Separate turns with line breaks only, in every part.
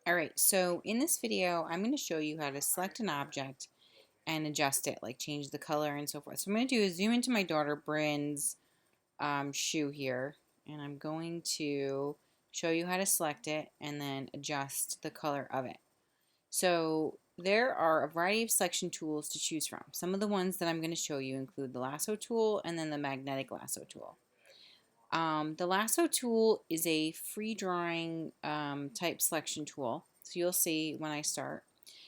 Alright, so in this video, I'm going to show you how to select an object and adjust it, like change the color and so forth. So I'm going to do is zoom into my daughter Bryn's shoe here, and I'm going to show you how to select it and then adjust the color of it. So there are a variety of selection tools to choose from. Some of the ones that I'm going to show you include the lasso tool and then the magnetic lasso tool. The lasso tool is a free drawing type selection tool. So you'll see when I start.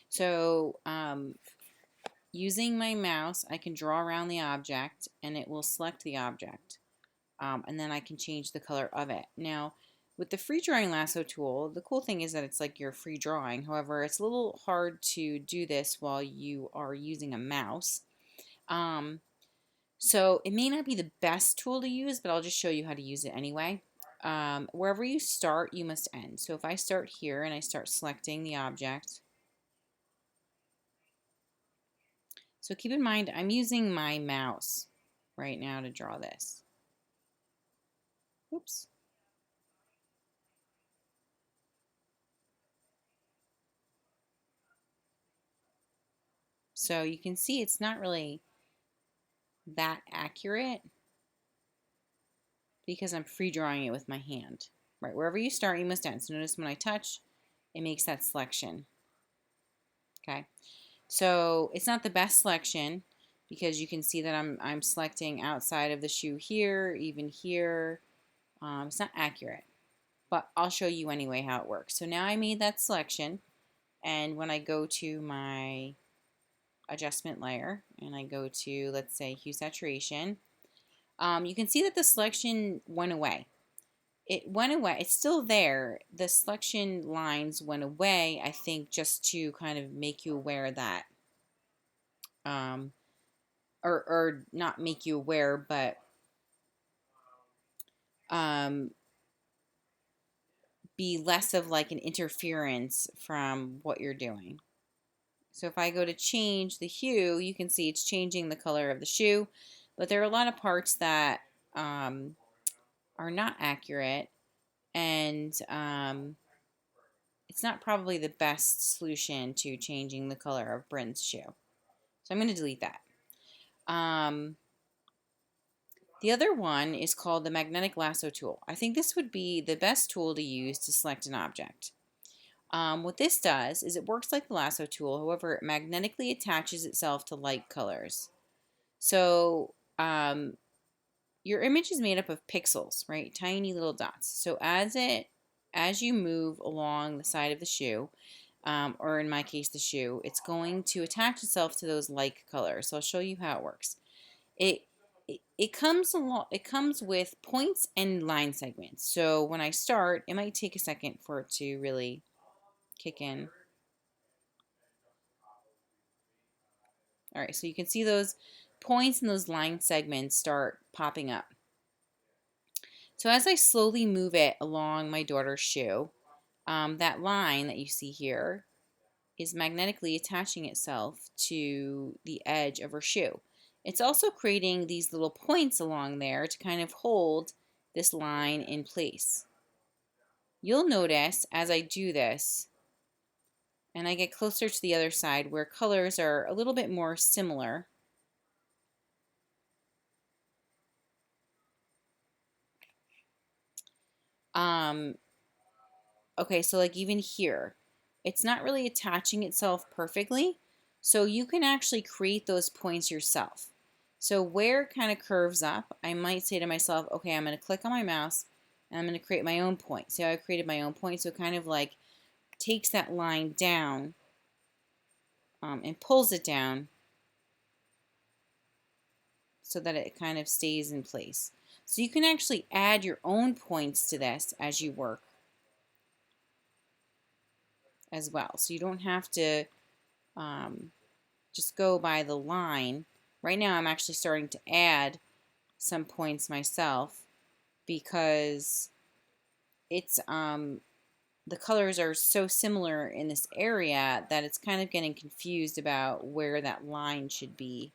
So using my mouse, I can draw around the object and it will select the object. And then I can change the color of it. Now, with the free drawing lasso tool, the cool thing is that it's like your free drawing. However, it's a little hard to do this while you are using a mouse. So it may not be the best tool to use, but I'll just show you how to use it anyway. Wherever you start, you must end. So if I start here and I start selecting the object, so keep in mind I'm using my mouse right now to draw this. Oops. So you can see it's not really that accurate because I'm free drawing it with my hand. Right, wherever you start, you must end. So notice when I touch, it makes that selection. Okay, so it's not the best selection because you can see that I'm selecting outside of the shoe here, even here. It's not accurate, but I'll show you anyway how it works. So now I made that selection, and when I go to my adjustment layer and I go to, let's say, hue saturation, you can see that the selection went away. It went away. It's still there. The selection lines went away, I think, just to kind of make you aware that, um, or not make you aware, but um, be less of like an interference from what you're doing. So if I go to change the hue, you can see it's changing the color of the shoe, but there are a lot of parts that are not accurate, and it's not probably the best solution to changing the color of Bryn's shoe. So I'm going to delete that. The other one is called the magnetic lasso tool. I think this would be the best tool to use to select an object. What this does is it works like the lasso tool, however, it magnetically attaches itself to light colors. So your image is made up of pixels, right? Tiny little dots. So as you move along the side of the shoe, or in my case the shoe, it's going to attach itself to those like colors. So I'll show you how it works. It comes with points and line segments. So when I start, it might take a second for it to really kick in. All right, so you can see those points and those line segments start popping up. So as I slowly move it along my daughter's shoe, that line that you see here is magnetically attaching itself to the edge of her shoe. It's also creating these little points along there to kind of hold this line in place. You'll notice as I do this, and I get closer to the other side where colors are a little bit more similar. Okay, so like even here, it's not really attaching itself perfectly, so you can actually create those points yourself. So where it kind of curves up, I might say to myself, okay, I'm going to click on my mouse and I'm going to create my own point. See how I created my own point? So it kind of like takes that line down and pulls it down so that it kind of stays in place. So you can actually add your own points to this as you work as well. So you don't have to just go by the line. Right now I'm actually starting to add some points myself because it's the colors are so similar in this area that it's kind of getting confused about where that line should be.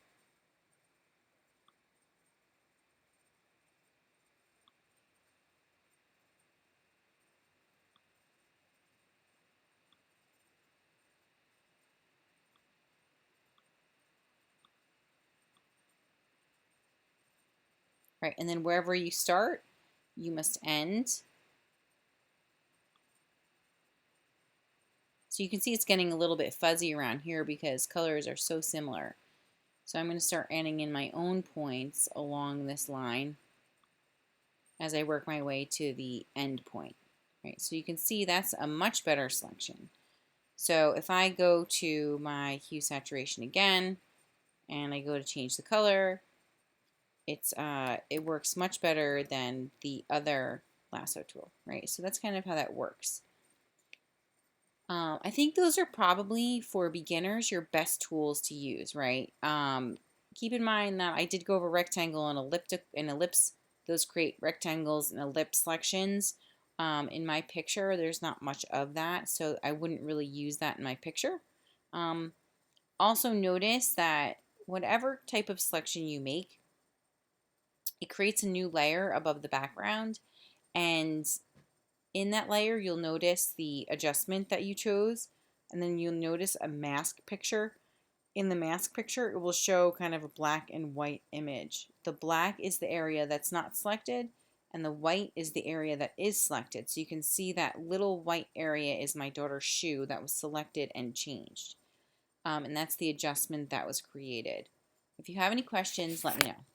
right? And then wherever you start, you must end. So you can see it's getting a little bit fuzzy around here because colors are so similar. So I'm going to start adding in my own points along this line as I work my way to the end point. Right, so you can see that's a much better selection. So if I go to my hue saturation again and I go to change the color, it works much better than the other lasso tool, right? So that's kind of how that works. I think those are probably for beginners your best tools to use, right? Keep in mind that I did go over rectangle and ellipse. Those create rectangles and ellipse selections. In my picture, there's not much of that, so I wouldn't really use that in my picture. Also notice that whatever type of selection you make, it creates a new layer above the background, and in that layer you'll notice the adjustment that you chose, and then you'll notice a mask picture. In the mask picture, it will show kind of a black and white image. The black is the area that's not selected, and the white is the area that is selected. So you can see that little white area is my daughter's shoe that was selected and changed. And that's the adjustment that was created. If you have any questions, let me know.